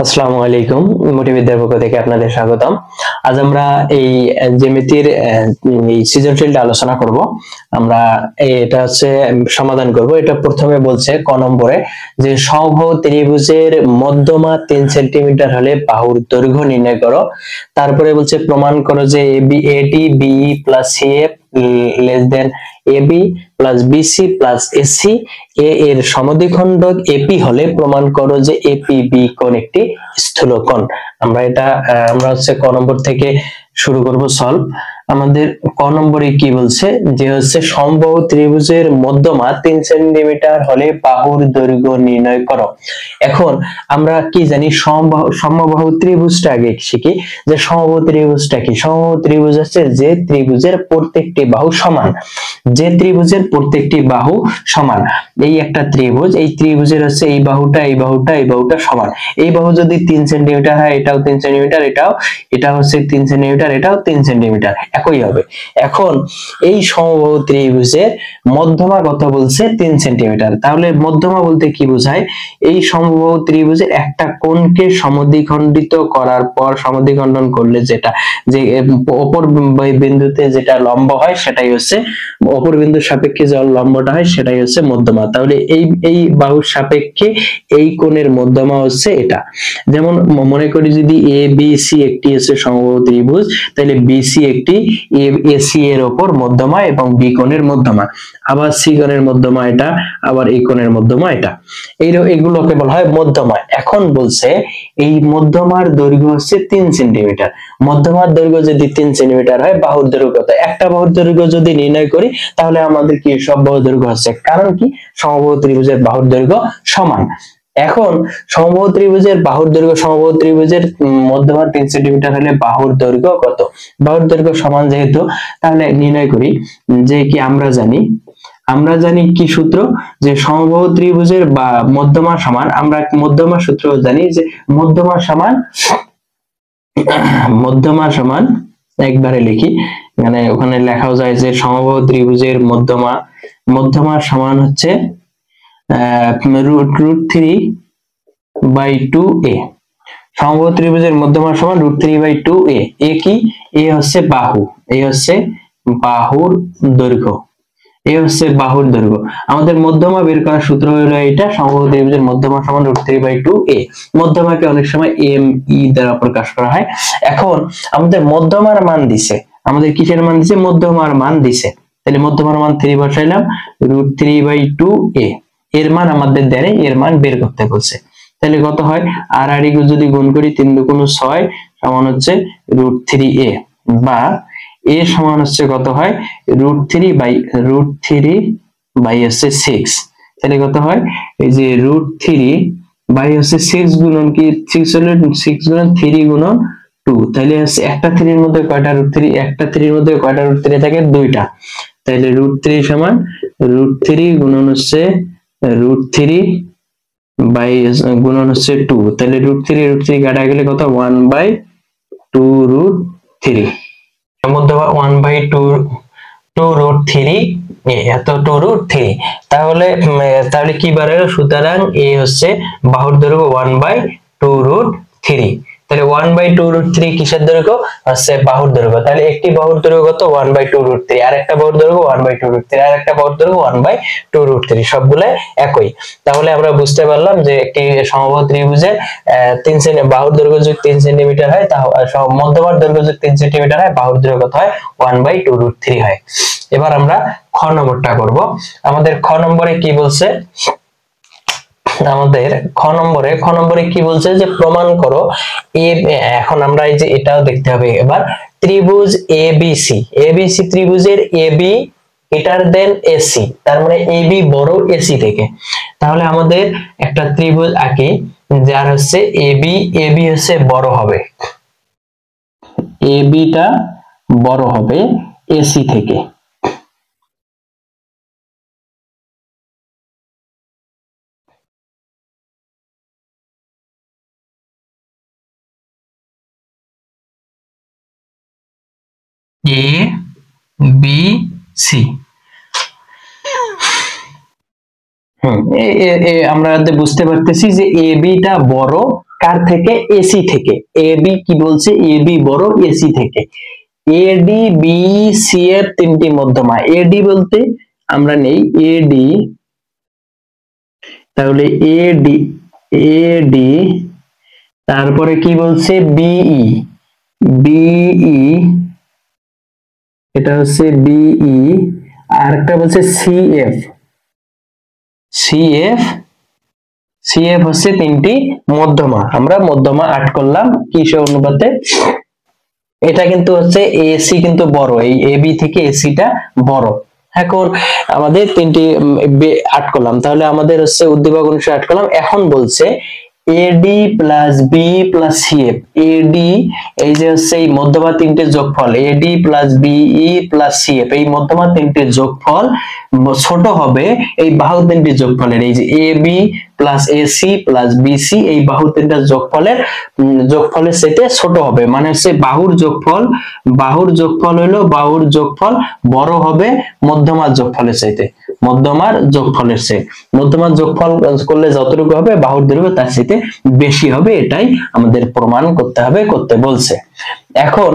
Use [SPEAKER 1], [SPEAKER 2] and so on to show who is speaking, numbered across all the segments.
[SPEAKER 1] আসসালামু আলাইকুম, মোটিভিদ্যার পক্ষ থেকে আপনাদের স্বাগতম। আজ আমরা এই জ্যামিতির এই সৃজনশীলটা আলোচনা করব। আমরা এটা হচ্ছে সমাধান করব। এটা প্রথমে বলছে ক নম্বরে যে সমবাহু ত্রিভুজের মধ্যমা 3 সেন্টিমিটার হলে বাহুর দৈর্ঘ্য নির্ণয় করো। তারপরে বলছে প্রমাণ করো যে AD BE plus CA less than AB plus BC plus AC A এর সমদ্বিখণ্ডক এপি হলে প্রমাণ করো যে এপিবি কোণ একটি স্থূলকোণ। আমরা হচ্ছে ক নম্বর থেকে শুরু করব সলভ। আমাদের ক নম্বরে কি বলছে যে হচ্ছে সমবাহু ত্রিভুজের মধ্যমা 3 সেন্টিমিটার হলে বাহুর দৈর্ঘ্য নির্ণয় করো। এখন আমরা কি জানি সমবাহু ত্রিভুজটা আগে শিখি যে সমবাহু ত্রিভুজটা কি। সমবাহু ত্রিভুজ হচ্ছে যে ত্রিভুজের প্রত্যেকটি বাহু সমান, যে ত্রিভুজের প্রত্যেকটি বাহু সমান। এই একটা ত্রিভুজ, এই ত্রিভুজের হচ্ছে এই বাহুটা এই বাহুটা এই বাহুটা সমান। এই বাহু যদি 3 সেন্টিমিটার হয়, এটাও 3 সেন্টিমিটার, এটা হচ্ছে 3 সেন্টিমিটার, এটাও 3 সেন্টিমিটার, একই হবে। এখন এই সমবাহু ত্রিভুজের মধ্যমা কত বলছে 3 সেন্টিমিটার। তাহলে মধ্যমা বলতে কি বোঝায়? এই সমবাহু ত্রিভুজের একটা কোণকে সমদ্বিখণ্ডিত করার পর সমদ্বিখণ্ডন করলে যেটা যে অপর বিন্দুতে যেটা লম্ব হয় সেটাই হচ্ছে অপর বিন্দুর সাপেক্ষে যে লম্বটা হয় সেটাই হচ্ছে মধ্যমা। তাহলে এই বাহুর সাপেক্ষে এই কোণের মধ্যমা হচ্ছে এটা। যেমন মনে করি যদি এ বি সি একটি হচ্ছে সমবাহু ত্রিভুজ, তাহলে বিসি একটি এসি এর উপর মধ্যমা এবং বি কোণের মধ্যমা, আবার সি কোণের মধ্যমা এটা, আবার এই কোণের মধ্যমা এটা। এগুলোকে বলা হয় মধ্যমা। এখন বলছে এই মধ্যমার দৈর্ঘ্য হচ্ছে 3 সেন্টিমিটার। মধ্যমার দৈর্ঘ্য যদি 3 সেন্টিমিটার হয়, বাহুর দৈর্ঘ্য কত? একটা বাহুর দৈর্ঘ্য যদি নির্ণয় করি তাহলে আমাদের কি সব বাহুর দৈর্ঘ্য হচ্ছে, কারণ কি সমবাহু ত্রিভুজের বাহুর দৈর্ঘ্য সমান। এখন সমবাহু ত্রিভুজের বাহুর দৈর্ঘ্য, সমবাহু ত্রিভুজের মধ্যমা 3 সেন্টিমিটার হলে বাহুর দৈর্ঘ্য কত? বাহুর দৈর্ঘ্য সমান যেহেতু, তাহলে নির্ণয় করি যে কি আমরা জানি কি সূত্র, যে সমবাহু ত্রিভুজের বা মধ্যমা সমান, আমরা মধ্যমা সূত্র জানি যে মধ্যমা সমান একবারে লিখি, মানে ওখানে লেখাও যায় যে সমবাহু ত্রিভুজের মধ্যমা সমান হচ্ছে √3/2a। সমবাহু ত্রিভুজের মধ্যমা সমান √3/2a। এ কি? এ হচ্ছে বাহু, এই হচ্ছে বাহুর দৈর্ঘ্য, এই হচ্ছে বাহুর দৈর্ঘ্য। আমাদের মধ্যমা বের করার সূত্র হলো এটা, সমবাহু ত্রিভুজের মধ্যমা সমান √3/2a। মধ্যমাকে অনেক সময় এম ই দ্বারা প্রকাশ করা হয়। এখন আমাদের মধ্যমার মান দিছে, আমাদের কিসের মান দিছে? মধ্যমার মান দিছে। তাহলে মধ্যমার মান 3 বসাইলাম, √3/2a। এর মান আমাদের দেয়, এর মান বের করতে বলছে। তাহলে কত হয়? আর যদি গুণ করি 3 × 6 সমান হচ্ছে √3a, বা a সমান হচ্ছে কত হয়? √3/6। তাহলে কত হয়? এই যে √3/6 গুণন কি 6 হলো 6 গুণন 3 গুণন 2। তাহলে হচ্ছে একটা 3 এর মধ্যে কয়টা √3? একটা 3 এর মধ্যে কয়টা √3 থাকে? দুইটা। তাহলে √3 সমান √3 গুণন হচ্ছে √3 বাই গুণন হচ্ছে 2। তাহলে √3 কাটা গেলে কত? 1/2√3। মধ্যে 1/2√3 এত 2√3। তাহলে কি বাড়ালো? সুতরাং এ হচ্ছে বাহুর দৈর্ঘ্য 1/2√3। তাহলে 1/2√3 কিসের দৈর্ঘ্য? হচ্ছে বাহুর দৈর্ঘ্য। তাহলে একটি বাহুর দৈর্ঘ্য কত? 1/2√3। আর একটা বাহুর দৈর্ঘ্য 1/2√3, আর একটা বাহুর দৈর্ঘ্য 1/2√3, সবগুলাই একই। তাহলে আমরা বুঝতে পারলাম যে একটি সমবাহু ত্রিভুজের বাহুর দৈর্ঘ্য যদি 3 সেন্টিমিটার হয়, তাহলে মধ্যমার দৈর্ঘ্য যদি 3 সেন্টিমিটার হয়, বাহুর দৈর্ঘ্য কত হয়? 1/2√3 হয়। এবার আমরা খ নম্বরটা করব। আমাদের খ নম্বরে কি বলছে? আমাদের খ নম্বরে কি বলছে যে প্রমাণ করো এখন আমরা এই যে এটাও দেখতে হবে। এবার ত্রিভুজ এবিসি ত্রিভুজের এবি গ্রেটার দেন এসি, তার মানে এবি বড় এসি থেকে। তাহলে আমাদের একটা ত্রিভুজ আঁকি যার হচ্ছে এবি হচ্ছে বড় হবে, এবিটা বড় হবে এসি থেকে। এ বি সি, আমরা বুঝতে পারতেছি যে এ বিটা বড় কার থেকে? এসি থেকে। এ বি কি বলছে? এ বি বড় এসি থেকে। এডি বি সি এর তিনটি মধ্যমা। এডি বলতে আমরা নেই এডি, তাহলে এডি, এডি তারপরে কি বলছে? বিই, বিই এটা হচ্ছে বিই, আর একটা বলছে সিএফ, সিএফ, সিএফ হচ্ছে তিনটি মধ্যমা। আমরা মধ্যমা আট করলাম কিসের অনুপাতে? এটা কিন্তু হচ্ছে এসি কিন্তু বড়, এই এবি থেকে এসিটা বড়। এখন আমাদের তিনটি আট করলাম, তাহলে আমাদের হচ্ছে উদ্দীপক অনুসারে আট করলাম। এখন বলছে AD plus B plus CF, AD এই যে হচ্ছে এই মধ্যমা তিনটির যোগফল, AD plus BE plus CF, এই মধ্যমা তিনটির যোগফল ছোট হবে এই বাহু তিনটির যোগফলের। এই যে A B plus AC plus BC, এই বাহু তিনটার যোগফলের চাইতে ছোট হবে। মানে হচ্ছে বাহুর যোগফল, বাহুর যোগফল হলো বাহুর যোগফল বড় হবে মধ্যমার যোগফলের চাইতে, মধ্যমার যোগফলের চেয়ে। মধ্যমার যোগফল করলে যতটুকু হবে বাহুর দৈর্ঘ্য তার চাইতে বেশি হবে, এটাই আমাদের প্রমাণ করতে হবে, করতে বলছে। এখন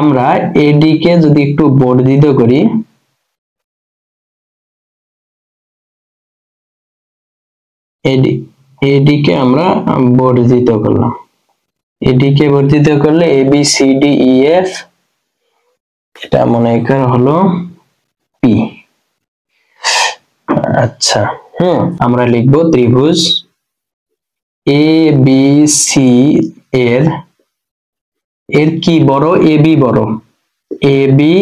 [SPEAKER 1] আমরা এডি কে যদি একটু বর্ধিত করি, এডি কে আমরা বর্ধিত করলাম, এডি কে বর্ধিত করলে A B C D E F, এটা মনে করা হলো পি। আচ্ছা, আমরা লিখবো ত্রিভুজ এ বি সি এর, এর কি বড়? এ বি বড়, এ বি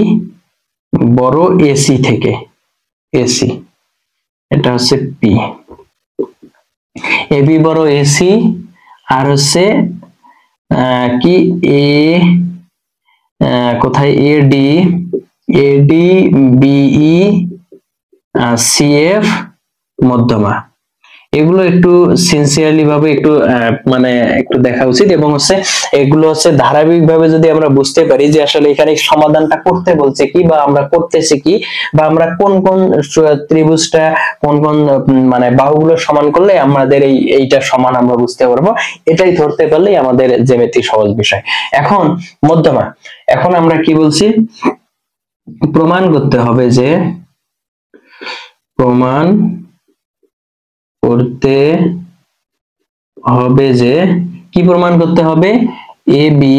[SPEAKER 1] বড় এসি থেকে, এসি এটা হচ্ছে পি। এ বি বড় এসি, আর হচ্ছে কি এ কোথায়? এডি, এডি বিই সিএফ মধ্যমা। এগুলো একটু সিনসিয়ারলি ভাবে একটু মানে একটু দেখা উচিত, এবং হচ্ছে এগুলো হচ্ছে ধারাবাহিক ভাবে যদি আমরা বুঝতে পারি যে আসলে এখানে সমাধানটা করতে বলছে কি, বা আমরা করতেছি কি, বা আমরা কোন কোন ত্রিভুজটা কোন কোন মানে বাহুগুলো সমান করলে আমাদের এইটা সমান আমরা বুঝতে পারবো, এটাই ধরতে পারলেই আমাদের জ্যামিতি সহজ বিষয়। এখন মধ্যমা, এখন আমরা কি বলছি? প্রমাণ করতে হবে যে, প্রমাণ করতে হবে যে, কি প্রমাণ করতে হবে? A B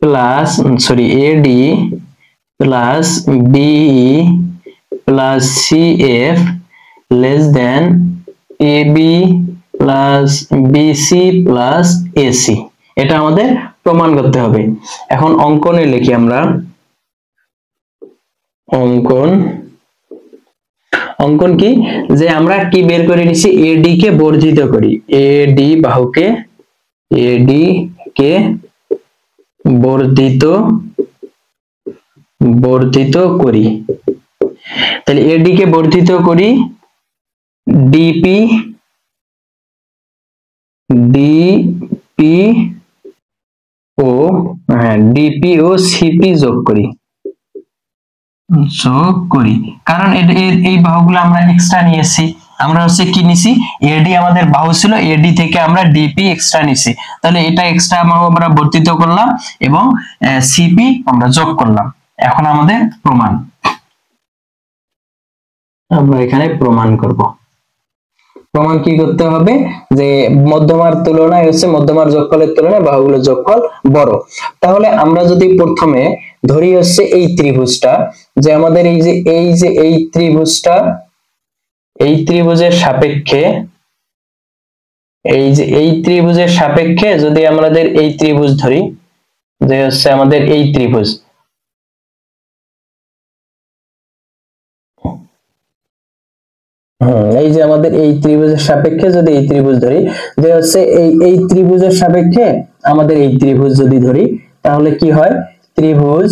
[SPEAKER 1] plus sorry AD plus BE plus CF less than A B plus BC plus AC, এটা আমাদের প্রমাণ করতে হবে। এখন অঙ্কনে লিখি আমরা, অঙ্কন, অঙ্কন কি? যে আমরা কি বের করে নিছি? এডি কে বর্ধিত করি, এডি বাহুকে, এডি কে বর্ধিত, বর্ধিত করি। তাহলে এডি কে বর্ধিত করি ডিপি, ডিপি ও ডিপি ও সিপি যোগ করি, যোগ করি। কারণ এই বাহুগুলো আমরা এক্সট্রা নিয়েছি, আমরা হচ্ছে কি নিছি? এডি আমাদের বাহু ছিল, এডি থেকে আমরা ডিপি এক্সট্রা নিছি, তাহলে এটা এক্সট্রা আমরা বর্ধিত করলাম এবং সিপি আমরা যোগ করলাম। এখন আমাদের প্রমাণ, আমরা এখানে প্রমাণ করব। প্রমাণ কি করতে হবে? যে মধ্যমার তুলনায় হচ্ছে মধ্যমার যোগফলের তুলনায় বাহুগুলোর যোগফল বড়। তাহলে আমরা যদি প্রথমে ধরি হচ্ছে এই ত্রিভুজটা, যে আমাদের এই ত্রিভুজটা, এই ত্রিভুজের সাপেক্ষে, এই ত্রিভুজের সাপেক্ষে যদি আমাদের এই ত্রিভুজ ধরি, যে হচ্ছে আমাদের এই ত্রিভুজ, এই যে আমাদের এই ত্রিভুজের সাপেক্ষে যদি এই ত্রিভুজ ধরি, যে হচ্ছে এই ত্রিভুজের সাপেক্ষে আমাদের এই ত্রিভুজ যদি ধরি, তাহলে কি হয়? ত্রিভুজ,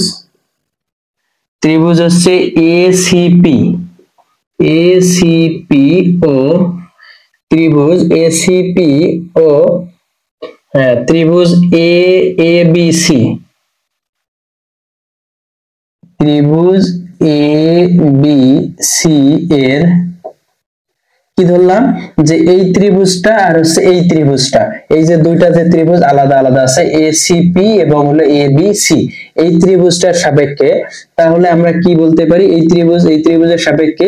[SPEAKER 1] ত্রিভুজ হচ্ছে এসিপি, এসিপি ও ত্রিভুজ এসিপি ও ত্রিভুজ এ এ বি সি, ত্রিভুজ এ বি সি এর কি ধরলাম যে এই ত্রিভুজটা আর হচ্ছে এই ত্রিভুজটা, এই যে দুইটা যে ত্রিভুজ আলাদা আলাদা আছে এসিপি এবং হলো এবিসি, এই ত্রিভুজটার সাপেক্ষে তাহলে আমরা কি বলতে পারি, এই ত্রিভুজের সাপেক্ষে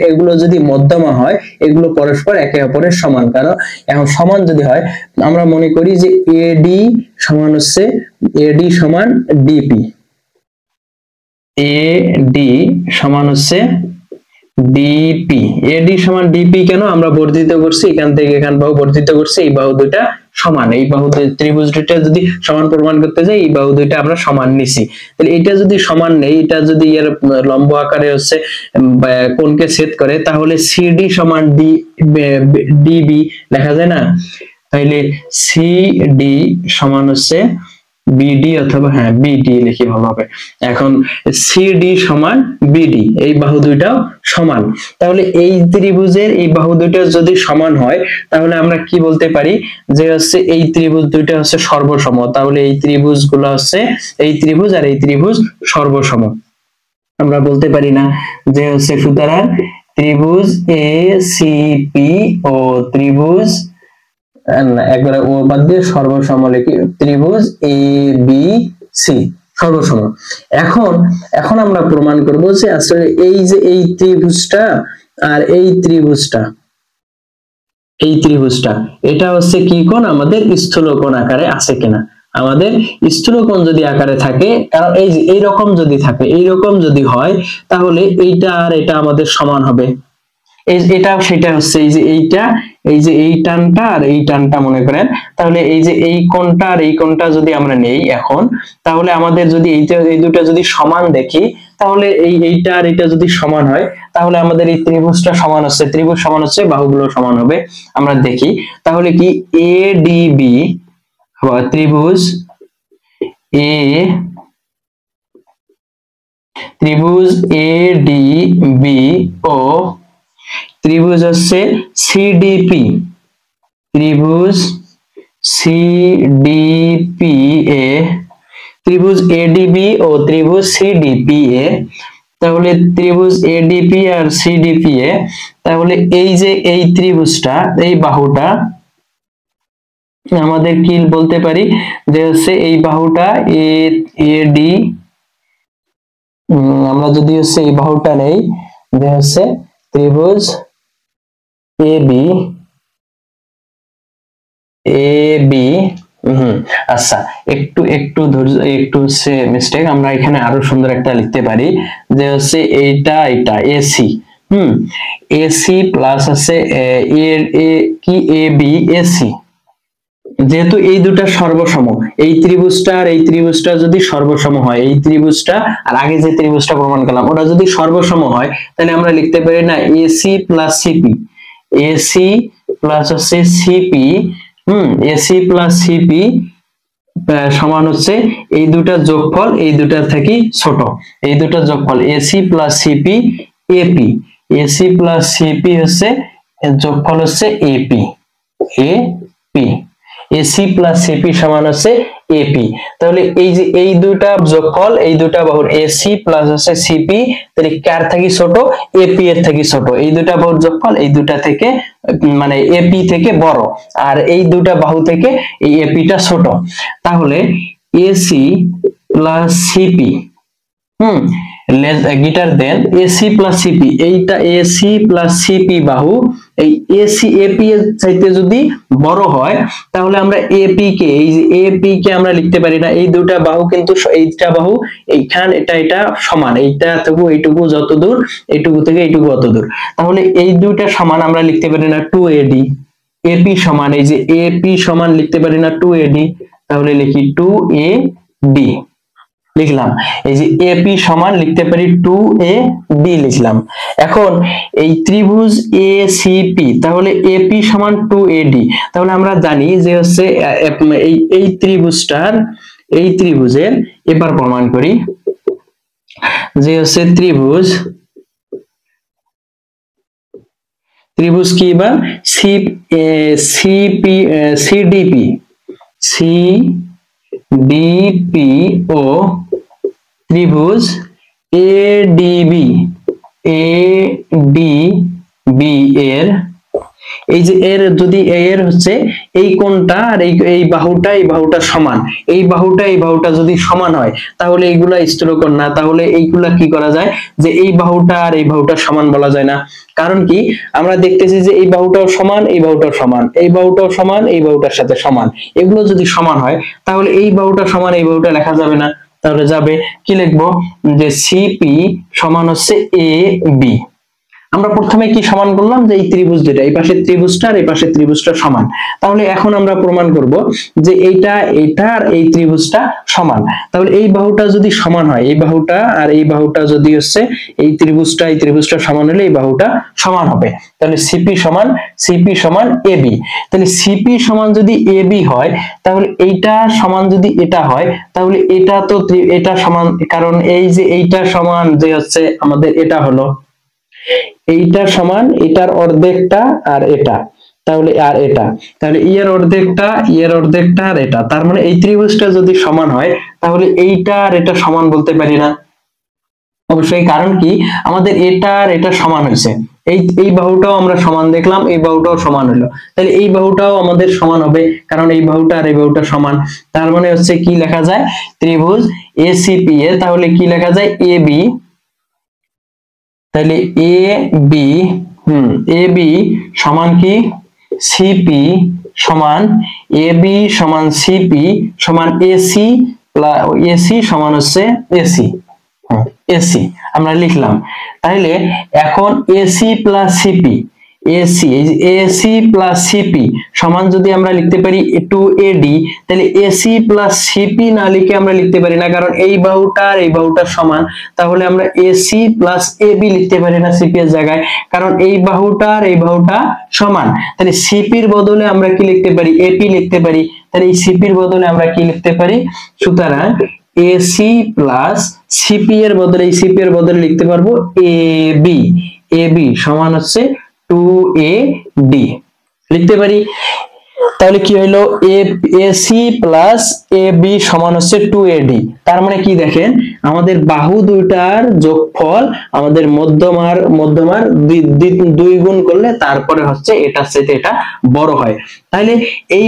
[SPEAKER 1] এগুলো যদি মধ্যমা হয় এগুলো পরস্পর একে অপরের সমান। কারণ এখন সমান যদি হয় আমরা মনে করি যে এডি সমান হচ্ছে এডি সমান ডিপি, এডি সমান হচ্ছে ডিপি। এডি সমান ডিপি কেন আমরা বর্ধিত করছি, এখান থেকে এখান বাহু বর্ধিত করছি, এই বাহু দুইটা সমান, এই বাহু ত্রিভুজ দুইটা যদি সমান প্রমাণ করতে যাই এই বাহু দুইটা আমরা সমান নিছি। তাহলে এটা যদি সমান নেই, এটা যদি এর লম্ব আকারে হচ্ছে কোণকে ছেদ করে তাহলে সিডি সমান ডিবি লেখা যায় না? তাহলে সিডি সমান হচ্ছে বিডি অথবা হ্যাঁ বিডি লিখি ভালো হবে। এখন সিডি সমান বিডি, এই বাহু দুইটাও সমান। তাহলে এই ত্রিভুজের এই বাহু দুইটা যদি সমান হয় তাহলে আমরা কি বলতে পারি যে হচ্ছে এই ত্রিভুজ দুইটা হচ্ছে সর্বসম। তাহলে এই ত্রিভুজগুলো হচ্ছে এই ত্রিভুজ আর এই ত্রিভুজ সর্বসম। আমরা বলতে পারি না যে হচ্ছে সুতরাং ত্রিভুজ এসিপি ও ত্রিভুজ একবার ও বাদ দিয়ে সর্বসম লিখি, ত্রিভুজ এ বি সি সর্বসম। এখন আমরা প্রমাণ করব যে আসলে এই যে এই ত্রিভুজটা আর এই ত্রিভুজটা এটা হচ্ছে কি কোণ, আমাদের স্থূলকোণ আকারে আছে কিনা। আমাদের স্থূলকোণ যদি আকারে থাকে, কারণ এই যে এইরকম যদি থাকে, এইরকম যদি হয় তাহলে এইটা আর এটা আমাদের সমান হবে। এটা সেটা হচ্ছে এই যে এইটা, এই যে এই টানটা আর এই টানটা মনে করেন, তাহলে এই যে এই কোণটা আর এই কোণটা যদি আমরা নেই এখন, তাহলে আমাদের যদি এই দুটো যদি সমান দেখি তাহলে এইটা আর এটা যদি সমান হয় তাহলে আমাদের এই ত্রিভুজটা সমান হচ্ছে, ত্রিভুজ সমান হচ্ছে বাহুগুলো সমান হবে। আমরা দেখি তাহলে কি এডিবি ত্রিভুজ এডিবি ও ত্রিভুজ হচ্ছে সিডিপি, ত্রিভুজ সিডিপি এ, ত্রিভুজ এডিবি ও ত্রিভুজ সিডিপি এ। তাহলে ত্রিভুজ এডিপি আর সিডিপি এ, তাহলে এই যে এই ত্রিভুজটা এই বাহুটা আমাদের কি বলতে পারি যে হচ্ছে এই বাহুটা এডি, আমরা যদি হচ্ছে এই বাহুটা নেই যে হচ্ছে ত্রিভুজ এবি আচ্ছা একটু ধৈর্য, একটু হচ্ছে মিস্টেক, আমরা এখানে আরো সুন্দর একটা লিখতে পারি যে হচ্ছে এটা এসি, এসি প্লাস আছে কি এবি এসি। যেহেতু এই দুটা সর্বসম, এই ত্রিভুজটা আর এই ত্রিভুজটা যদি সর্বসম হয়, এই ত্রিভুজটা আর আগে যে ত্রিভুজটা প্রমাণ করলাম ওটা যদি সর্বসম হয় তাহলে আমরা লিখতে পারি না AC plus CP, AC plus হচ্ছে সিপি, এসি প্লাস সিপি সমান হচ্ছে এই দুটা যোগফল এই দুটার থেকে ছোট, এই দুটা যোগফল AC plus CP AP, AC plus CP হচ্ছে যোগফল হচ্ছে AP, AP AC plus CP সমান হচ্ছে এপি। তাহলে এই যে এই দুটা যোগফল এই দুটা বাহুর এসি প্লাস হচ্ছে সিপি, তাহলে কার থেকে ছোট, এপি এর থেকে ছোট, এই দুটা বাহুর যোগফল এই দুটা থেকে মানে এপি থেকে বড়, আর এই দুটা বাহু থেকে এই এপিটা ছোট। তাহলে এসি প্লাস সিপি গিটার দেন এসি প্লাস সিপি, এইটা এসি প্লাস সিপি বাহু এই এসি এপি এর চাইতে যদি বড় হয় তাহলে আমরা এপি কে, এই যে এপি কে আমরা লিখতে পারি না, এই দুটা বাহু কিন্তু এইটা বাহু এইখান এটা সমান, এইটা থেকে এইটুকু যত দূর এইটুকু থেকে এইটুকু অত দূর, তাহলে এই দুইটা সমান আমরা লিখতে পারি না 2AD। এপি সমান এই যে এপি সমান লিখতে পারি না 2AD, তাহলে লিখি 2AD লিখলাম। এই যে এপি সমান লিখতে পারি 2AD লিখলাম। এখন এই ত্রিভুজ এসিপি, তাহলে এপি সমান 2AD, তাহলে আমরা জানি যে হচ্ছে এই ত্রিভুজের এবার প্রমাণ করি যে হচ্ছে ত্রিভুজ কি বা সিডিপি ও ত্রিভুজ এডিবি এর এই যে এর যদি এর হচ্ছে এই কোণটা আর এই বাহুটা সমান, এই বাহুটা যদি সমান হয় তাহলে এইগুলা স্থূলকোণ না। তাহলে এইগুলা কি করা যায় যে এই বাহুটা আর এই বাহুটা সমান বলা যায় না। কারণ কি আমরা দেখতেছি যে এই বাহুটাও সমান, এই বাহুটাও সমান, এই বাহুটাও সমান, এই বাহুটার সাথে সমান। এগুলো যদি সমান হয় তাহলে এই বাহুটা সমান এই বাহুটা লেখা যাবে না। তাহলে যাবে কি লিখবো যে সিপি সমান হচ্ছে এ বি। আমরা প্রথমে কি সমান করলাম যে এই ত্রিভুজ যেটা এই পাশে ত্রিভুজটা আর এই পাশে ত্রিভুজটা সমান। তাহলে এখন আমরা প্রমাণ করব যে এইটা আর এই ত্রিভুজটা সমান। তাহলে এই বাহুটা যদি সমান হয়, এই বাহুটা আর এই বাহুটা যদি হচ্ছে এই ত্রিভুজটা সমান হলে এই বাহুটা সমান হবে। তাহলে সিপি সমান এবি। তাহলে সিপি সমান যদি এবি হয় তাহলে এইটা সমান যদি এটা হয় তাহলে এটা তো এটা সমান, কারণ এই যে এইটা সমান যে হচ্ছে আমাদের এটা হলো এইটা সমান এটার অর্ধেকটা আর এটা, তাহলে আর এটা, তাহলে এর অর্ধেকটা আর এটা, তার মানে এই ত্রিভুজটা যদি সমান হয় তাহলে এইটা আর এটা সমান বলতে পারি না অবশ্যই। কারণ কি আমাদের এটা আর এটা সমান হয়েছে, এই বাহুটাও আমরা সমান দেখলাম, এই বাহুটাও সমান হলো, তাহলে এই বাহুটাও আমাদের সমান হবে কারণ এই বাহুটা আর এই বাহুটা সমান। তার মানে হচ্ছে কি লেখা যায় ত্রিভুজ এসিপি এর তাহলে কি লেখা যায় এবি। তাহলে এ বি এ বি সমান কি সিপি সমান এ বি সমান সিপি সমান এসি এসি সমান হচ্ছে এসি। এসি আমরা লিখলাম। তাহলে এখন AC plus CP AC plus CP সমান যদি আমরা লিখতে পারি 2AD, তাহলে এসি প্লাস সিপি না লিখে আমরা লিখতে পারি না, কারণ এই বাহুটা আর এই বাহুটা সমান। তাহলে আমরা এসি প্লাস এবি লিখতে পারি না সিপি এর জায়গায়, কারণ এই বাহুটা আর এই বাহুটা সমান। তাহলে সিপির বদলে আমরা কি লিখতে পারি এপি লিখতে পারি। তাহলে এই সিপির বদলে আমরা কি লিখতে পারি, সুতরাং এসি প্লাস সিপি এর বদলে এই সিপি এর বদলে লিখতে পারবো এবি সমান হচ্ছে 2AD লিখতে পারি। তাহলে কি হইলো এসি প্লাস এবি সমান হচ্ছে 2AD। তার মানে কি দেখেন আমাদের বাহু দুইটার যোগফল আমাদের মধ্যমার দুই গুণ করলে তারপরে হচ্ছে এটার সাথে এটা বড় হয়। তাহলে এই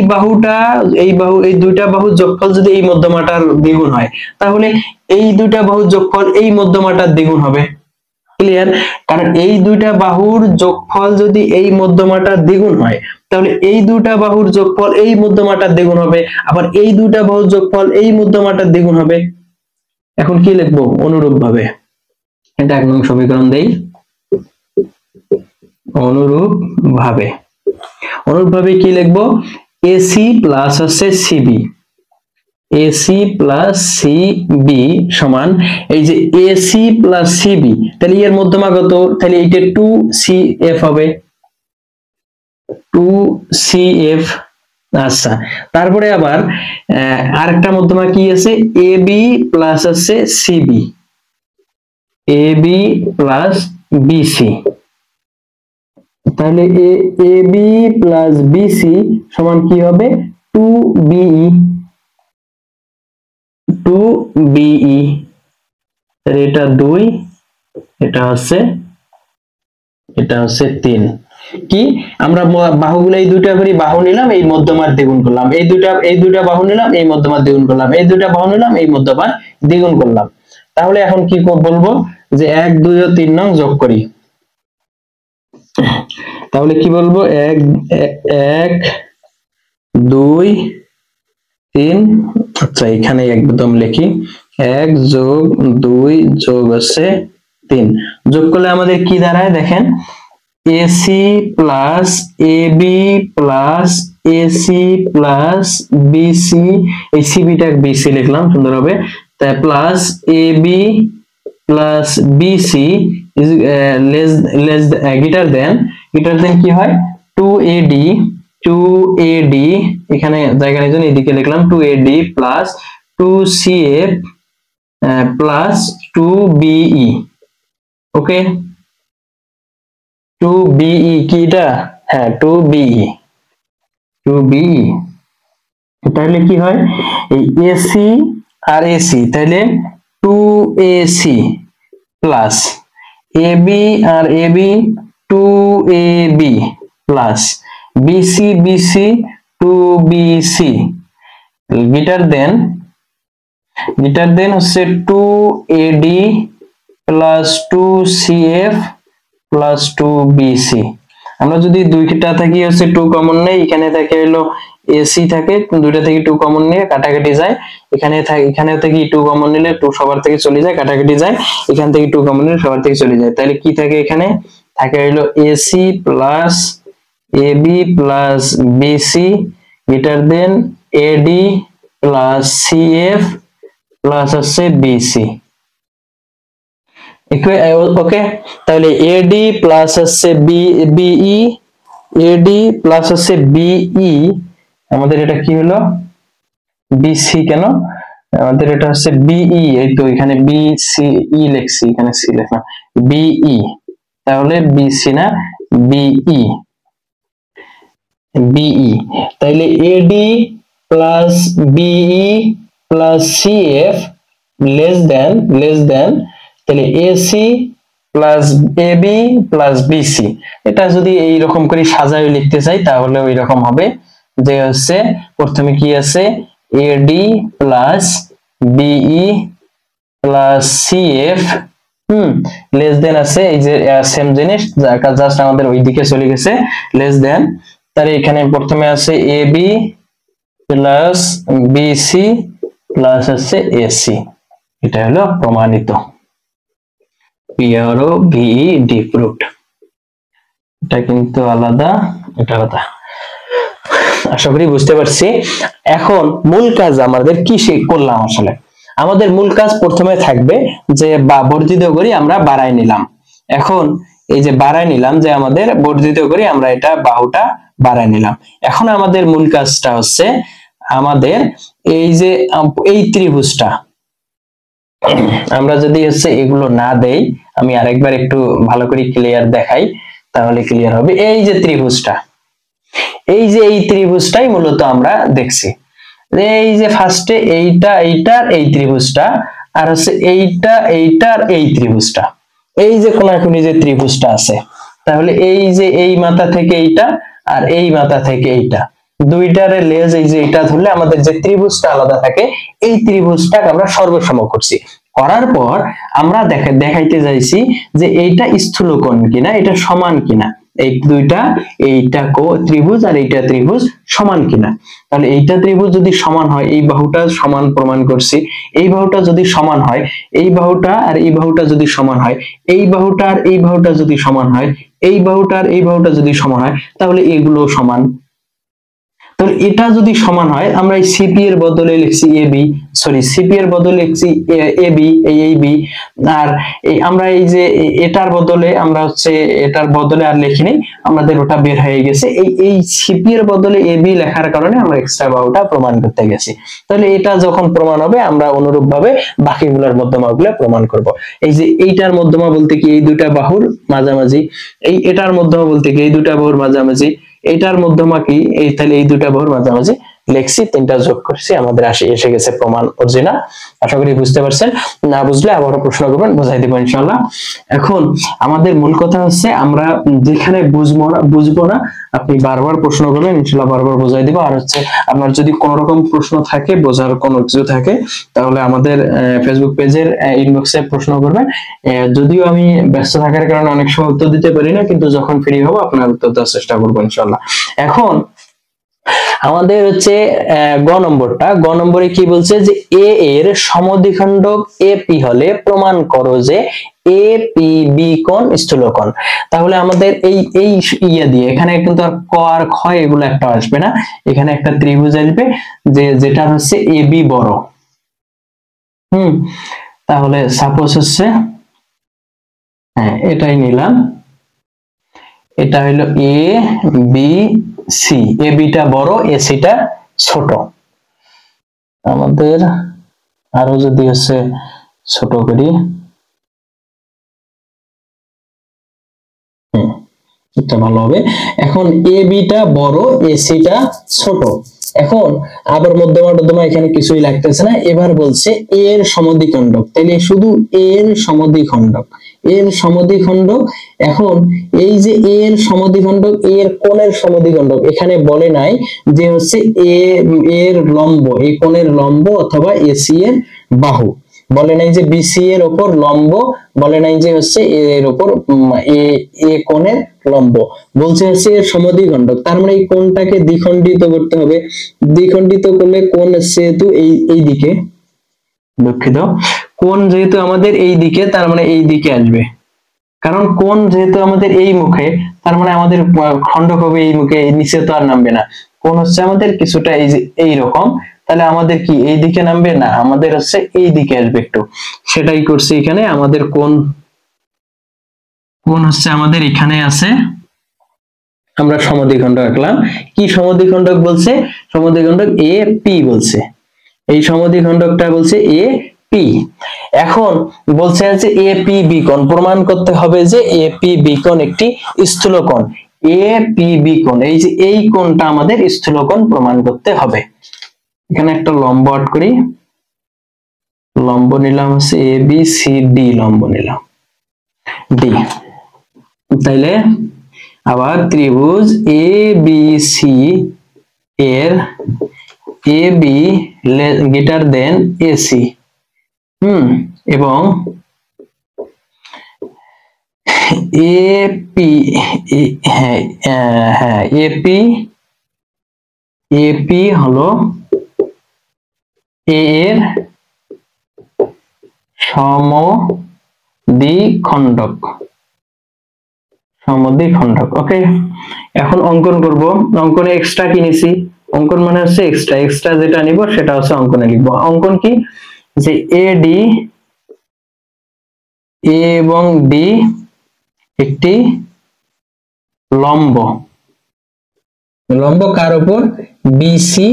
[SPEAKER 1] দুইটা বাহুর যোগফল যদি এই মধ্যমাটার দ্বিগুণ হয় তাহলে এই দুইটা বাহুর যোগফল এই মধ্যমাটার দ্বিগুণ হবে। ক্লিয়ার? কারণ এই দুইটা বাহুর যোগফল যদি এই মধ্যমাটার দ্বিগুণ হয় তাহলে এই দুইটা বাহুর যোগফল এই মধ্যমাটার দ্বিগুণ হবে, আবার এই দুইটা বাহুর যোগফল এই মধ্যমাটার দ্বিগুণ হবে। এখন কি লিখবো অনুরূপ ভাবে, এটা 1 নং সমীকরণ দেই। অনুরূপ ভাবে কি লিখবো এসি প্লাস হচ্ছে সিবি, এসি প্লাস সিবি সমান এই যে এসি প্লাস সিবি, তাহলে এর মধ্যমা কত, তাহলে এইটা 2CF হবে 2CF। আচ্ছা তারপরে আবার আরেকটা মধ্যমা কি আছে এবি প্লাস আছে সিবি, এবি প্লাস বিসি। তাহলে এবি প্লাস বিসি সমান কি হবে 2BE 2BE। তাহলে এটা 2, এটা হচ্ছে 3। কি আমরা বাহুগুলো এই দুইটা করি, বাহু নিলাম এই মধ্যমার দ্বিগুণ করলাম, এই দুইটা বাহু নিলাম এই মধ্যমার দ্বিগুণ করলাম, এই দুইটা বাহু নিলাম এই মধ্যমার দ্বিগুণ করলাম। তাহলে এখন কি বলবো যে 1 2 ও 3 নং যোগ করি। তাহলে কি বলবো 1 2 3, আচ্ছা এখানে একদম লিখি 1 যোগ 2 যোগ হচ্ছে 3, যোগ করলে আমাদের কি দাঁড়ায় দেখেন AC plus AB plus AC plus BC, এই সিবিটা বিসি লিখলাম সুন্দর হবে, তাই plus AB plus BC is less greater than কি হয় 2AD এখানে জায়গা নেই জন্য এদিকে লিখলাম 2AD plus 2CF plus 2BE। ওকে 2BE কি এটা, হ্যাঁ 2BE তাহলে কি হয় এই এসি আর এসি, তাহলে 2AC প্লাস এবি আর AB 2AB plus BC BC two BC greater than হচ্ছে 2AD plus 2CF plus 2BC। আমরা যদি দুইটা থাকি হচ্ছে 2 কমন নেই, এখানে থাকে হলো AC থাকে, দুইটা থেকে 2 কমন নিয়ে কাটাকাটি যায়, এখানে থেকে 2 কমন নিলে 2 সবার থেকে চলে যায়, কাটাকাটি যায়, এখান থেকে 2 কমন নিলে সবার থেকে চলে যায়। তাহলে কি থাকে, এখানে থাকে হলো AC plus AB plus BC greater than AD plus CF plus হচ্ছে BC। ওকে, তাহলে AD প্লাস হচ্ছে BE, AD প্লাস হচ্ছে BE, আমাদের এটা কি হলো BC, কেন আমাদের এটা হচ্ছে BE, এই তো এখানে BCE লিখছি, এখানে C লেখা BE, তাহলে BC না BE, তাইলে AD plus BE plus CF less than তাহলে AC plus AB plus BC। এটা যদি এইরকম করে সাজায় লিখতে চাই তাহলে ওই রকম হবে, যে হচ্ছে প্রথমে কি আছে AD plus BE plus CF less than আছে, এই যে সেম জিনিস জাস্ট আমাদের ওই দিকে চলে গেছে, লেস দেন। তাহলে এখানে প্রথমে আছে AB প্লাস BC প্লাস আছে AC, এটা হলো প্রমাণিত, PROVED proved। এটা কিন্তু আলাদা, এটা আলাদা, আশা করি বুঝতে পারছি। এখন মূল কাজ আমাদের কি করলাম, আসলে আমাদের মূল কাজ প্রথমে থাকবে যে বর্ধিত করি আমরা বাড়াই নিলাম। এখন এই যে বাড়াই নিলাম, যে আমাদের বর্ধিত করি আমরা এটা বাহুটা বাড়াই নিলাম। এখন আমাদের মূল কাজটা হচ্ছে আমাদের এই যে এই ত্রিভুজটা আমরা যদি হচ্ছে এগুলো না দেই, আমি আরেকবার একটু ভালো করে ক্লিয়ার দেখাই তাহলে ক্লিয়ার হবে। এই যে ত্রিভুজটা, এই যে এই ত্রিভুজটাই মূলত আমরা দেখছি, এই যে ফার্স্টে এইটার এই ত্রিভুজটা, আর হচ্ছে এইটার এই ত্রিভুজটা, এই যে কোনাকুনি যে ত্রিভুজটা আছে, তাহলে এই যে এই মাথা থেকে এইটা আর এই মাথা থেকে এইটা, দুইটারে লেজ এই যে এটা ধরলে আমাদের যে ত্রিভুজটা আলাদা থাকে, এই ত্রিভুজটাকে আমরা সর্বসম করছি। করার পর আমরা দেখাইতে যাইছি যে এইটা স্থূলকোণ কিনা, এটা সমান কিনা, এই দুইটা, এইটা ত্রিভুজ আর এইটা ত্রিভুজ সমান কিনা। তাহলে এইটা ত্রিভুজ যদি সমান হয়, এই বাহুটা সমান প্রমাণ করছি, এই বাহুটা যদি সমান হয়, এই বাহুটা আর এই বাহুটা যদি সমান হয়, এই বাহুটা আর এই বাহুটা যদি সমান হয়, এই বাহুটা আর এই বাহুটা যদি সমান হয়, তাহলে এগুলো সমান। তাহলে এটা যদি সমান হয়, আমরা এই সিপি এর বদলে লিখছি এবি, সরি সিপি এর বদলে লিখছি এবি, এই এবি, আর আমরা এই যে এটার বদলে আমরা হচ্ছে এটার বদলে আর লিখিনি, আমাদের ওটা বের হয়ে গেছে। এই সিপি এর বদলে এবি লেখার কারণে আমরা এক্সট্রা বাহুটা প্রমাণ করতে গেছি। তাহলে এটা যখন প্রমাণ হবে, আমরা অনুরূপভাবে বাকিগুলোর মধ্যমাগুলো প্রমাণ করব। এই যে এইটার মধ্যমা বলতে কি, এই দুইটা বাহুর মাঝামাঝি, এটার মধ্যমা বলতে কি, এই দুইটা বাহুর মাঝামাঝি, এইটার মধ্যমা কি, এই তাহলে এই দুইটা বাহুর মাঝামাঝি লিখছি, তিনটা যোগ করছি, আমাদের এসে গেছে প্রমাণ অরিজিনাল। আশা করি বুঝতে পারছেন, না বুঝলে আবারও প্রশ্ন করবেন, বুঝাই দেব ইনশাআল্লাহ। এখন আমাদের মূল কথা হচ্ছে, আমরা যেখানে বুঝবো না আপনি বারবার প্রশ্ন করবেন, ইনশাআল্লাহ বারবার বুঝাই দিব। আর হচ্ছে আপনার যদি কোনো রকম প্রশ্ন থাকে, বোঝার কোনো কিছু থাকে, তাহলে আমাদের ফেসবুক পেজের ইনবক্সে প্রশ্ন করবেন। যদিও আমি ব্যস্ত থাকার কারণে অনেক সময় উত্তর দিতে পারি না, কিন্তু যখন ফ্রি হবো আপনার উত্তর দেওয়ার চেষ্টা করবো ইনশাআল্লাহ। এখন আমাদের হচ্ছে গ নম্বরে কি বলছে, যে এ এর সমদ্বিখণ্ডক এপি হলে প্রমাণ করো যে এপিবি কোণ স্থূলকোণ। তাহলে আমাদের এই ইয়া দিয়ে, এখানে কিন্তু আর ক আর খ এগুলো একটা আসবে না, এখানে একটা ত্রিভুজ আসবে যেটা হচ্ছে এবি বড়। তাহলে সাপোজ হচ্ছে, হ্যাঁ এটাই নিলাম, এটা হলো এ বি সি, এ বিটা বড়, এ সিটা ছোট। আমাদের আরো যদি হচ্ছে ছোট করি, এটা ভালো হবে। এখন এ বিটা বড়, এ সিটা ছোট। এখন আবার মধ্যমা এখানে কিছুই লাগতেছে না। এবার বলছে এর সমদ্বিখণ্ডক, তাইলে শুধু এর সমদ্বিখণ্ডক, এর সমদ্বিখণ্ডক। এখন এই যে এ এর সমদ্বিখণ্ডক, এ এর কোণের সমদ্বিখণ্ডক, এখানে বলে নাই যে হচ্ছে এ এর লম্ব, এই কোণের লম্ব অথবা এসি এর বাহু, বলে নাই যে বিসি এর উপর লম্ব, বলে নাই যে হচ্ছে এর উপর এ কোণের লম্ব, বলছে হচ্ছে এর সমদ্বিখণ্ডক। তার মানে এই কোণটাকে দ্বিখণ্ডিত করতে হবে। দ্বিখণ্ডিত করলে কোণ যেহেতু এই দিকে, দুঃখিত, কোণ যেহেতু আমাদের এই দিকে, তার মানে এই দিকে আসবে। কারণ কোণ যেহেতু আমাদের এই মুখে, তার মানে আমাদের খণ্ডক হবে এই মুখে, নিচে তো আর নামবে না। কোণ হচ্ছে আমাদের কিছুটা এই যে এইরকম, তাহলে আমাদের কি এই দিকে নামবে না, আমাদের হচ্ছে এই দিকে আসবে একটু। সেটাই করছি এখানে। আমাদের কোণ হচ্ছে আমাদের এখানে আছে, আমরা সমদ্বিখণ্ডক আঁকলাম। কি সমদ্বিখণ্ডক বলছে? সমদ্বিখণ্ডক এ পি বলছে। এই সমদ্বিখণ্ডকটা বলছে এ পি। এখন বলছে যে এ পি বি কোণ প্রমাণ করতে হবে যে এ পি বি কোণ একটি স্থূলকোণ। এ পি বি কোণ, এই যে এই কোণটা আমাদের স্থূলকোণ প্রমাণ করতে হবে। এখানে একটা লম্ব আট করি, লম্ব নিলাম হচ্ছে এ বি সি ডি, লম্ব নিলাম ডি। তাইলে আবার ত্রিভুজ এ বি সি এর A B greater than AC, এবং এপি, হ্যাঁ এপি হলো এ এর সমদ্বিখণ্ডক। ওকে, এখন অঙ্কন করব। অঙ্কনে এক্সট্রা কি নিছি? অঙ্কন মানে হচ্ছে এক্সট্রা যেটা নিব সেটা হচ্ছে অঙ্কনে লিখবো। অঙ্কন কি? যে এ ডি, এ এবং ডি একটি লম্ব। লম্ব কার উপর? বিসি,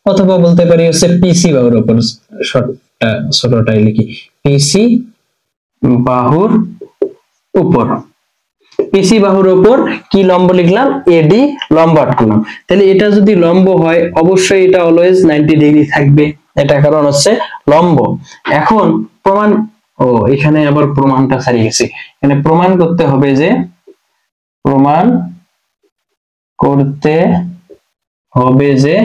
[SPEAKER 1] অথবা বলতে পারি হচ্ছে পিসি বাহুর উপর। ছোটটাই লিখি, পিসি বাহুর উপর। পিসি বাহুর উপর কি লম্ব লিখলাম? এডি লম্ব আটকালাম। তাহলে এটা যদি লম্ব হয় অবশ্যই এটা অলওয়েজ 90 ডিগ্রি থাকবে, এটা কারণ হচ্ছে লম্ব। এখন প্রমাণ, এখানে আবার প্রমাণটা ছাড়িয়ে গেছি। এখানে প্রমাণ করতে হবে যে, প্রমাণ করতে হবে যে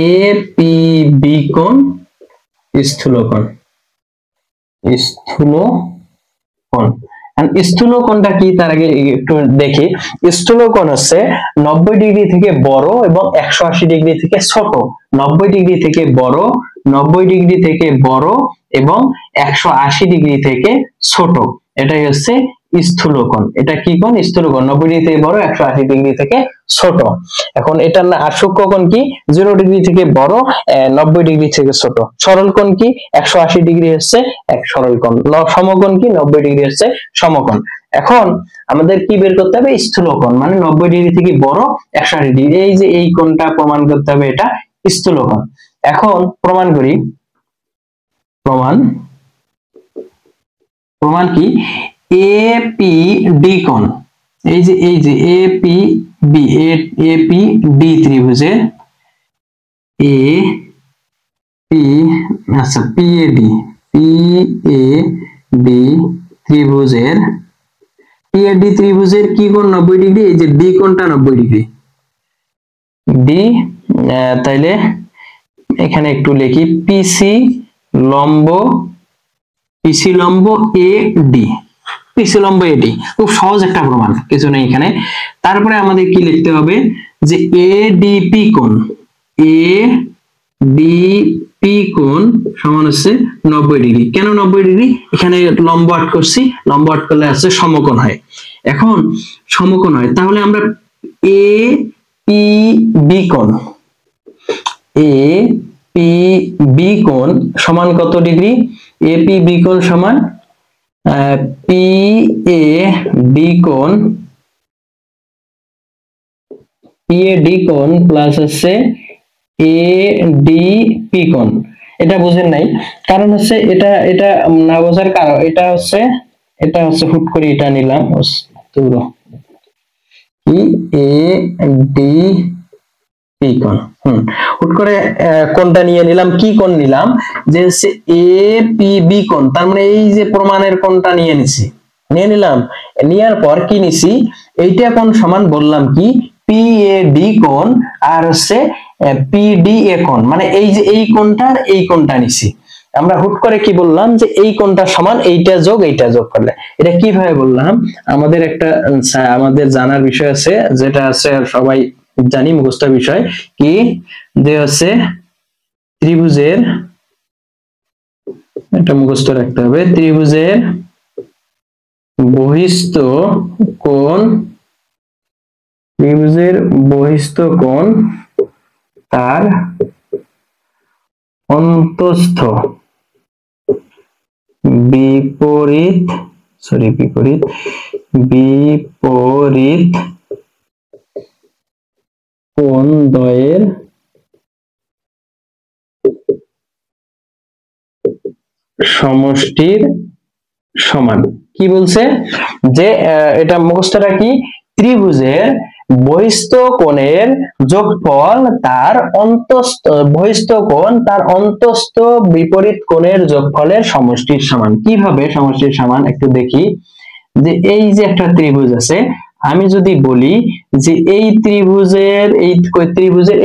[SPEAKER 1] এ পি বি কোণ স্থূলকোণ। স্থূলকোণটা কি তার আগে একটু দেখি। স্থূলকোণ হচ্ছে 90 ডিগ্রি থেকে বড় এবং 180 ডিগ্রি থেকে ছোট। 90 ডিগ্রি থেকে বড়, 90 ডিগ্রি থেকে বড় এবং 180 ডিগ্রি থেকে ছোট, এটাই হচ্ছে স্থূলকোণ। এটা কি কোণ? স্থূলকোণ। 90 ডিগ্রি থেকে বড়, 180 ডিগ্রি থেকে ছোট। এখন এটার না সূক্ষ্মকোণ কি? 0 ডিগ্রি থেকে বড়, 90 ডিগ্রি থেকে ছোট। সরল কোণ কি? 180 ডিগ্রি হচ্ছে এক সরল কোণ। সমকোণ কি? 90 ডিগ্রি হচ্ছে সমকোণ। এখন আমাদের কি বের করতে হবে? স্থূলকোণ, মানে 90 ডিগ্রি থেকে বড়, 180 ডিগ্রি, এই যে এই কোণটা প্রমাণ করতে হবে এটা স্থূলকোণ। এখন প্রমাণ করি। প্রমাণ কি? এ পি ডি কোণ, এই যে এ পি ডি ত্রিভুজের এ পি, আচ্ছা পি এ ডি ত্রিভুজের কি কোণ? 90 ডিগ্রি। এই যে ডি কোণটা 90 ডিগ্রি। ডি, তাইলে এখানে একটু লিখি পিসি লম্ব এ ডি, পিসি লম্ব এ ডি। খুব সহজ একটা প্রমাণ, কিছু নেই এখানে। তারপরে আমাদের কি লিখতে হবে? যে এডিপি কোণ, এডিপি কোণ সমান হচ্ছে 90 ডিগ্রি। কেন 90 ডিগ্রি? এখানে লম্ব আট করছি, লম্ব আট করলে আছে সমকোণ হয়। এখন সমকোণ হয়, তাহলে আমরা এ পি বি কোণ, এ পি বি কোণ সমান কত ডিগ্রি? এ পি বি কোণ সমান পি এ ডি কোণ, প্লাস হচ্ছে এ ডি পি কোণ। এটা বুঝেন নাই, কারণ হচ্ছে এটা না বোঝার কারণ এটা হচ্ছে হুট করে এটা নিলাম কি এ ডি পি কোণ। হুট করে কোণটা নিয়ে নিলাম, কি কোণ নিলাম, যে হচ্ছে এ পি বি কোণ, তার মানে এই যে প্রমাণের কোণটা নিয়ে নিলাম, নেওয়ার পর কি নিছি, এইটা কোণ সমান বললাম কি পি এ ডি কোণ, আর হচ্ছে পি ডি এ কোণ, মানে এই যে এই কোণটার এই কোণটা নিছি। আমরা হুট করে কি বললাম যে এই কোণটা সমান এইটা যোগ করলে, এটা কিভাবে বললাম, আমাদের একটা আমাদের জানার বিষয় আছে, যেটা আছে সবাই জানি মুখস্থ বিষয়, কি যে হচ্ছে ত্রিভুজের, এটা মুখস্থ রাখতে হবে, ত্রিভুজের বহিস্থ কোণ, ত্রিভুজের বহিস্থ কোণ তার অন্তস্থ বিপরীত কোণ দ্বয়ের সমষ্টির সমান। কি বলছে, যে এটা মুখস্থ রাখি, ত্রিভুজের বহিস্থ কোণের যোগফল তার অন্তস্থ বহিস্থ কোণ তার অন্তস্থ বিপরীত কোণের যোগফলের সমষ্টির সমান। কিভাবে সমষ্টির সমান একটু দেখি, যে এই যে একটা ত্রিভুজ আছে, আমি যদি বলি যে এই ত্রিভুজের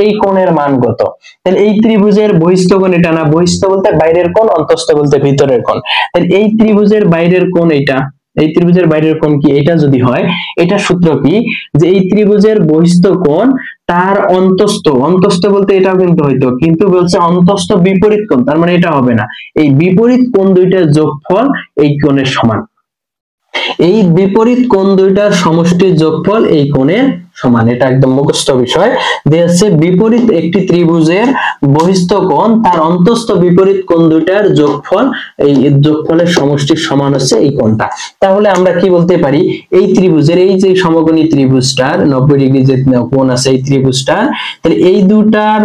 [SPEAKER 1] এই কোণের মান কত, তাহলে এই ত্রিভুজের বহিস্থ কোণ এটা না, বহিস্থ বলতে বাইরের কোণ, অন্তস্থ বলতে ভিতরের কোণ, তাহলে এই ত্রিভুজের বাইরের কোণ এইটা, এই ত্রিভুজের বাইরের কোণ কি এটা যদি হয়, এটা সূত্র কি, যে এই ত্রিভুজের বহিস্থ কোণ তার অন্তস্থ বলতে এটাও কিন্তু হইতো, কিন্তু বলছে অন্তস্থ বিপরীত কোণ, তার মানে এটা হবে না, এই বিপরীত কোণ দুইটার যোগফল এই কোণের সমান, এই বিপরীত কোণ দুইটার সমষ্টির যোগফল এই কোণের সমান। এটা একদম মুখস্থ বিষয়, দিয়ে হচ্ছে বিপরীত একটি ত্রিভুজের বহিস্থ কোণ তার অন্তস্থ বিপরীত কোণ দুইটার যোগফল, এই যোগফলের সমষ্টির সমান হচ্ছে এই কোণটা। তাহলে আমরা কি বলতে পারি, এই ত্রিভুজের এই যে সমকোণী ত্রিভুজটার 90 ডিগ্রি যে কোণ আছে এই ত্রিভুজটার, তাহলে এই দুটার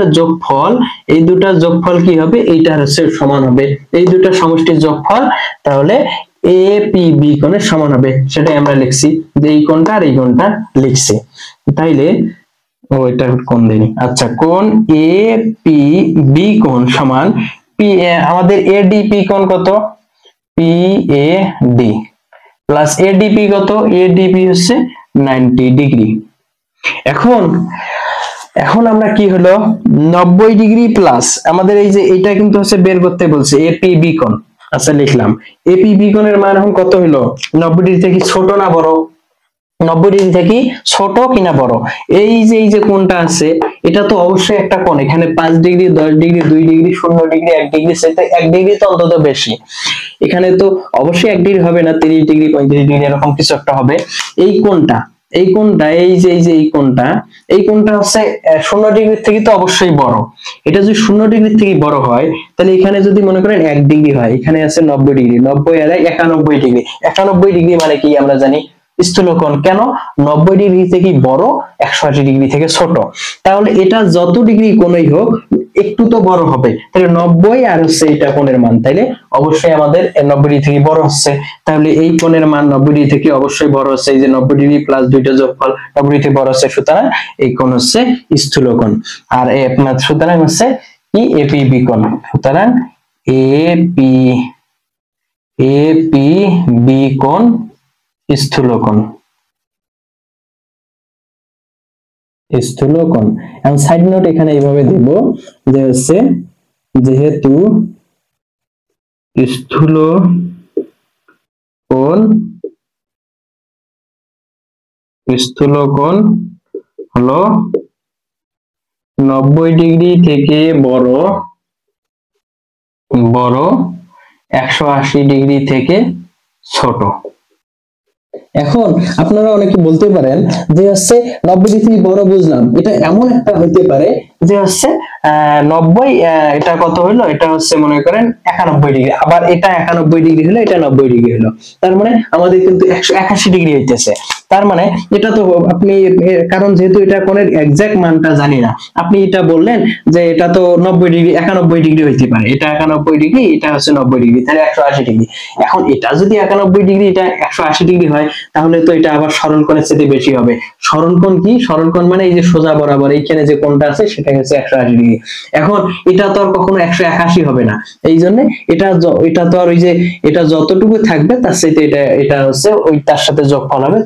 [SPEAKER 1] যোগফল কি হবে, এইটার হচ্ছে সমান হবে এই দুটার সমষ্টির যোগফল, তাহলে এ পি বি কোণের সমান হবে, সেটাই আমরা লিখছি, যে এই কোণটা আর এই কোণটা লিখছি। তাইলে এটা কোণ দেনি, আচ্ছা কোণ এ পি বি কোণ সমান পি, আমাদের এ ডি পি কোণ কত, P A D plus A D P কত, এ ডি পি হচ্ছে 90 ডিগ্রি। এখন আমরা কি হলো 90 ডিগ্রি প্লাস আমাদের এই যে এটা কিন্তু হচ্ছে বের করতে বলছে এপি বি কোণ, আচ্ছা লিখলাম, এপি বি কোণের মান এখন কত হলো, 90 ডিগ্রি থেকে ছোট না বড়, 90 ডিগ্রি থেকে ছোট কিনা বড়, এই যে কোণটা আছে এটা তো অবশ্যই একটা কোণ, এখানে 5 degree 10 degree 2 degree 0 degree 1 degree, সেটা 1 ডিগ্রি তো অন্তত বেশি, এখানে তো অবশ্যই 1 ডিগ্রি হবে না, 30 ডিগ্রি 35 ডিগ্রি এরকম কিছু একটা হবে। এই কোণটা এই কোণটা হচ্ছে 0 ডিগ্রি থেকে তো অবশ্যই বড়, এটা যদি 0 ডিগ্রি থেকে বড় হয়, তাহলে এখানে যদি মনে করেন 1 ডিগ্রি হয়, এখানে আছে 90 ডিগ্রি, 90 আর 91 ডিগ্রি, 91 ডিগ্রি মানে কি আমরা জানি স্থূলকোণ, কেন 90 ডিগ্রি থেকে বড় 180 ডিগ্রি থেকে ছোট, তাহলে এটা যত ডিগ্রি কোণই হোক একটু তো বড় হবে, তাহলে 90 আর হচ্ছে এটা কোণের মান, তাইলে অবশ্যই আমাদের 90 ডিগ্রি থেকে বড় হচ্ছে, তাহলে এই কোণের মান 90 ডিগ্রি থেকে অবশ্যই বড় হচ্ছে, এই যে 90 ডিগ্রি প্লাস দুইটা যোগফল 90 ডিগ্রি থেকে বড় হচ্ছে, সুতরাং এই কোণ হচ্ছে স্থূলকোণ, আর এই আপনার সুতরাং হচ্ছে কি এপি বি কোণ, সুতরাং এপি বি কোণ স্থূলকোণ। এখন সাইড নোট এখানে এইভাবে দেব, যে হচ্ছে যেহেতু স্থূলকোণ হলো 90 ডিগ্রি থেকে বড় 180 ডিগ্রি থেকে ছোট। এখন আপনারা অনেকে বলতে পারেন যে হচ্ছে 90 ডিগ্রি বড় বুঝলাম, এটা এমন একটা হইতে পারে যে হচ্ছে 90 এটা কত হলো, এটা হচ্ছে মনে করেন 91 ডিগ্রি, আবার এটা 91 ডিগ্রি হলো, এটা 90 ডিগ্রি হলো, তার মানে আমাদের কিন্তু 181 ডিগ্রি হইতেছে, তার মানে এটা তো আপনি, কারণ যেহেতু এটা কোণের এক্সাক্ট মানটা জানি না, আপনি এটা বললেন যে এটা তো 90 ডিগ্রি 91 ডিগ্রি হইতে পারে, এটা 91 ডিগ্রি এটা হচ্ছে 90 ডিগ্রি, তাহলে 180 ডিগ্রি। এখন এটা যদি 91 ডিগ্রি এটা 180 ডিগ্রি হয়, তাহলে তো এটা আবার সরল কোণের চেয়ে বেশি হবে। সরল কোণ কি? সরল কোণ মানে এই যে সোজা বরাবর এইখানে যে কোণটা আছে সেটা হচ্ছে 180 ডিগ্রি। এখন এটা তো আর কখনো 181 হবে না, এই জন্য এটা তো আর ওই যে এটা যতটুকু থাকবে তার সাথে এটা হচ্ছে ওই তার সাথে যোগফল হবে,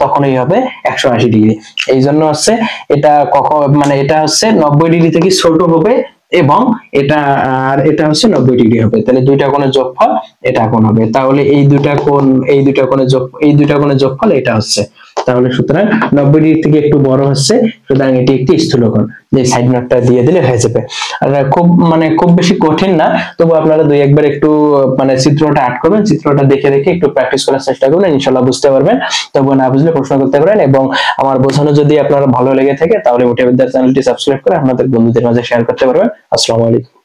[SPEAKER 1] তখনই হবে 180 ডিগ্রি। এই জন্য হচ্ছে এটা কখন মানে এটা হচ্ছে 90 ডিগ্রি থেকে ছোট হবে এবং এটা হচ্ছে 90 ডিগ্রি হবে। তাহলে দুইটা কোণের যোগফল এটা কোণ হবে। তাহলে এই দুইটা কোণের যোগফল এটা হচ্ছে। তাহলে সুতরাং 90 ডিগ্রি থেকে একটু বড় হচ্ছে, সুতরাং এটি একটি স্থূলকোণ। যে সাইড নোটটা দিয়ে দিলে হয়ে যাবে। আর খুব বেশি কঠিন না, তবু আপনারা দুই একবার একটু চিত্রটা আর্ট করবেন, চিত্রটা দেখে একটু প্র্যাকটিস করার চেষ্টা করবেন, ইনশাআল্লাহ বুঝতে পারবেন। তবু না বুঝলে প্রশ্ন করতে পারেন, এবং আমার বোঝানো যদি আপনার ভালো লেগে থাকে তাহলে মোটিভিদ্যা চ্যানেলটি সাবস্ক্রাইব করে আপনাদের বন্ধুদের মাঝে শেয়ার করতে পারবেন। আসসালামু আলাইকুম।